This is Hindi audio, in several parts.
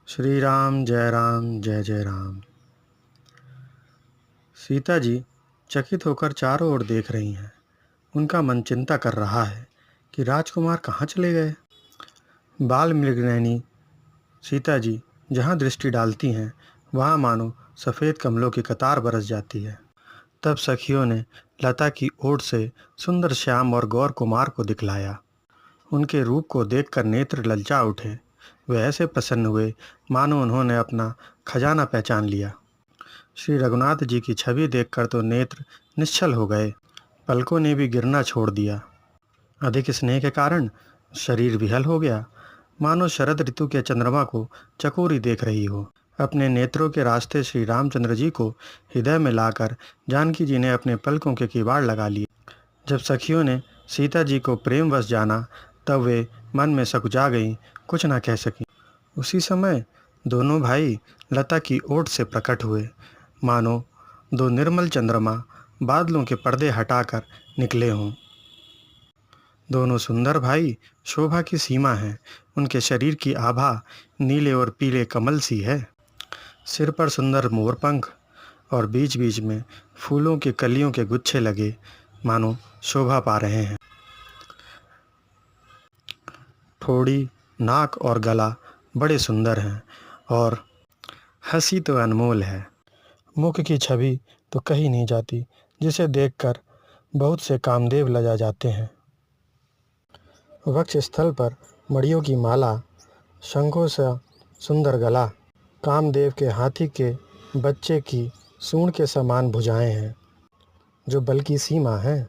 श्री राम जय जय राम। सीता जी चकित होकर चारों ओर देख रही हैं। उनका मन चिंता कर रहा है कि राजकुमार कहाँ चले गए। बाल मृगनयनी सीता जी जहाँ दृष्टि डालती हैं वहाँ मानो सफ़ेद कमलों की कतार बरस जाती है। तब सखियों ने लता की ओट से सुंदर श्याम और गौर कुमार को दिखलाया। उनके रूप को देखकर नेत्र ललचा उठे। वे ऐसे प्रसन्न हुए मानो उन्होंने अपना खजाना पहचान लिया। श्री रघुनाथ जी की छवि देखकर तो नेत्र निश्चल हो गए। पलकों ने भी गिरना छोड़ दिया। अधिक स्नेह के कारण शरीर विहल हो गया, मानो शरद ऋतु के चंद्रमा को चकोरी देख रही हो। अपने नेत्रों के रास्ते श्री रामचंद्र जी को हृदय में लाकर जानकी जी ने अपने पलकों के किवाड़ लगा लिए। जब सखियों ने सीता जी को प्रेमवश जाना तब वे मन में सकुचा गईं, कुछ न कह सकीं। उसी समय दोनों भाई लता की ओट से प्रकट हुए, मानो दो निर्मल चंद्रमा बादलों के पर्दे हटाकर निकले हों। दोनों सुंदर भाई शोभा की सीमा हैं। उनके शरीर की आभा नीले और पीले कमल सी है। सिर पर सुंदर मोरपंख और बीच बीच में फूलों की कलियों के गुच्छे लगे मानो शोभा पा रहे हैं। ठोड़ी, नाक और गला बड़े सुंदर हैं और हंसी तो अनमोल है। मुख की छवि तो कही नहीं जाती, जिसे देखकर बहुत से कामदेव लजा जाते हैं। वक्ष स्थल पर मड़ियों की माला, शंखों सा सुंदर गला, कामदेव के हाथी के बच्चे की सूंड के समान भुजाएं हैं, जो बल की सीमा है,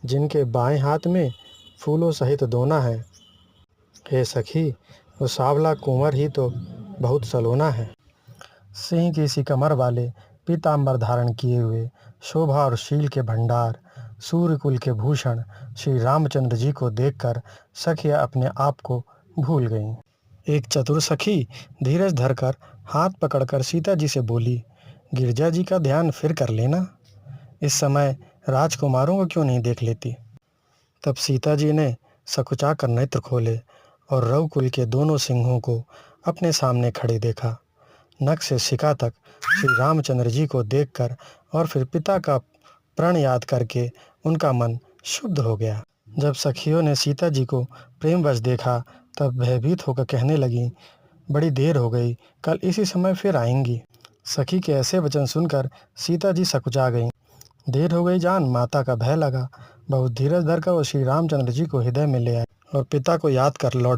जिनके बाएं हाथ में फूलों सहित दोना है। हे सखी, वो सांवला कुंवर ही तो बहुत सलोना है। सिंह की सी कमर वाले पीताम्बर धारण किए हुए शोभा और शील के भंडार सूर्यकुल के भूषण श्री रामचंद्र जी को देखकर सखियाँ अपने आप को भूल गईं। एक चतुर सखी धीरज धरकर हाथ पकड़कर सीता जी से बोली, गिरजा जी का ध्यान फिर कर लेना, इस समय राजकुमारों को क्यों नहीं देख लेती। तब सीता जी ने सकुचा कर नेत्र खोले और रघुकुल के दोनों सिंहों को अपने सामने खड़े देखा। नख से शिखा तक श्री रामचंद्र जी को देखकर और फिर पिता का प्रण याद करके उनका मन शुद्ध हो गया। जब सखियों ने सीता जी को प्रेमवश देखा तब भयभीत होकर कहने लगीं, बड़ी देर हो गई, कल इसी समय फिर आएंगी। सखी के ऐसे वचन सुनकर सीता जी सकुचा गईं। देर हो गई जान माता का भय लगा। बहुत धीरज धरकर वो श्री रामचंद्र जी को हृदय में ले आए और पिता को याद कर लौट